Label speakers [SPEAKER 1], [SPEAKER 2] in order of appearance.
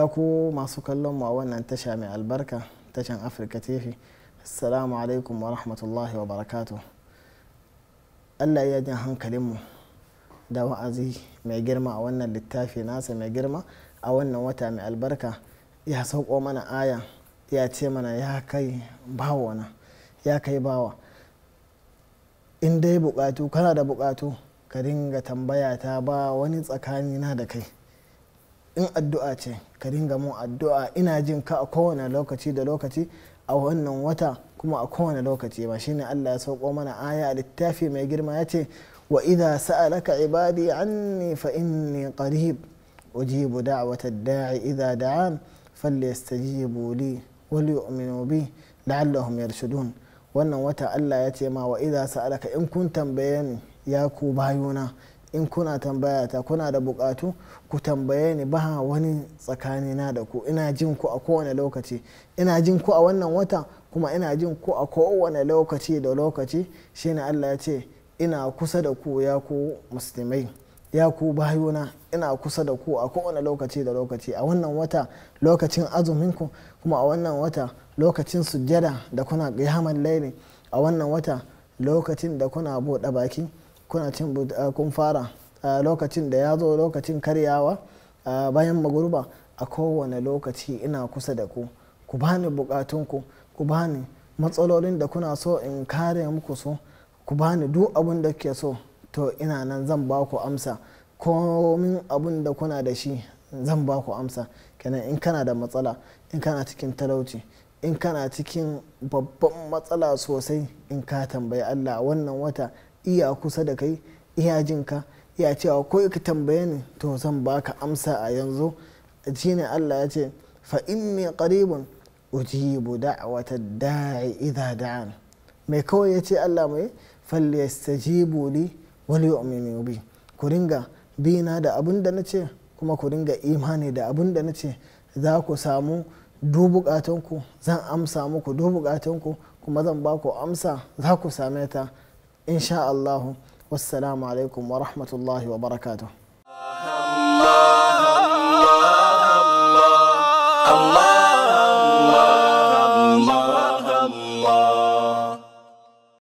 [SPEAKER 1] ku masu kallon mu a wannan tasha mai albarka, tashan Africa TV. Assalamu alaikum wa rahmatullahi wa barakatuh. Allah ya jan hankalinmu da wa'azi mai girma a wannan littafi nasa mai girma a wannan wata mai albarka. Ya sauko mana aya ya ce mana ya kai bawana, ya kai bawa, in dai bukatu kana da bukatu ka dinga tambaya ta, ba wani tsakani na da kai. In addu'a ce ka dinga mun addu'a, ina jin ka a kowane lokaci da lokaci a wannan wata kuma a kowane lokaci ba. shine Allah ya sauko mana aya a littafi mai girma ya ce wa idha sa'alaka ibadi anni fa inni qarib ujibu da'wata da'i idha da'an falyastajibu li wal yu'minu bi la'allahum yarshudun. wannan wata Allah ya ce ma wa idha sa'alaka, in kun tambaye ni ya ku bayuna, in kuna tambaya ta kuna da bukatu ku tambaye ni, ba wani tsakanina da ku. ina jin ku a kowane lokaci, ina jin ku a wannan wata kuma ina jin ku a kowane lokaci da lokaci. shine Allah ya ce ina kusa da ku ya ku musulmai, ya ku bayuna, ina kusa da ku a kowane lokaci da lokaci. a wannan wata lokacin azuminku, kuma a wannan wata lokacin sujjada da kuna qiyamul layli, a wannan wata lokacin da kuna buɗe baki kuna cin kun fara, lokacin da ya zo lokacin karyawa bayan magruba, a kowane lokaci ina kusa da ku. ku bani bukatunku, ku bani matsalolin da kuna so in kare muku so, ku bani duk abin da ke so, to ina nan zan ba ku amsa. komin abin da kuna da shi zan ba ku amsa. kenan in kana da matsala, in kana cikin talauci, in kana cikin babban matsala sosai, in ka tambayi Allah wannan wata iya kusa da kai, iya jinka, iya cewa ko ka tambaye ni to zan baka amsa a yanzu. shine Allah ya ce fa inni qaribun ujibu da'wata da'i idha da'an. mai kawai ya ce Allah mai falyastajibu li wal yu'minu bi. ku ringa bina da abin da nace, kuma ku ringa imani da abin da nace, za ku samu duk bukatunku, zan amsa muku duk bukatunku, kuma zan ba ku amsa, za ku same ta insha Allah. wassalamu alaikum wa rahmatullahi wa barakatuh.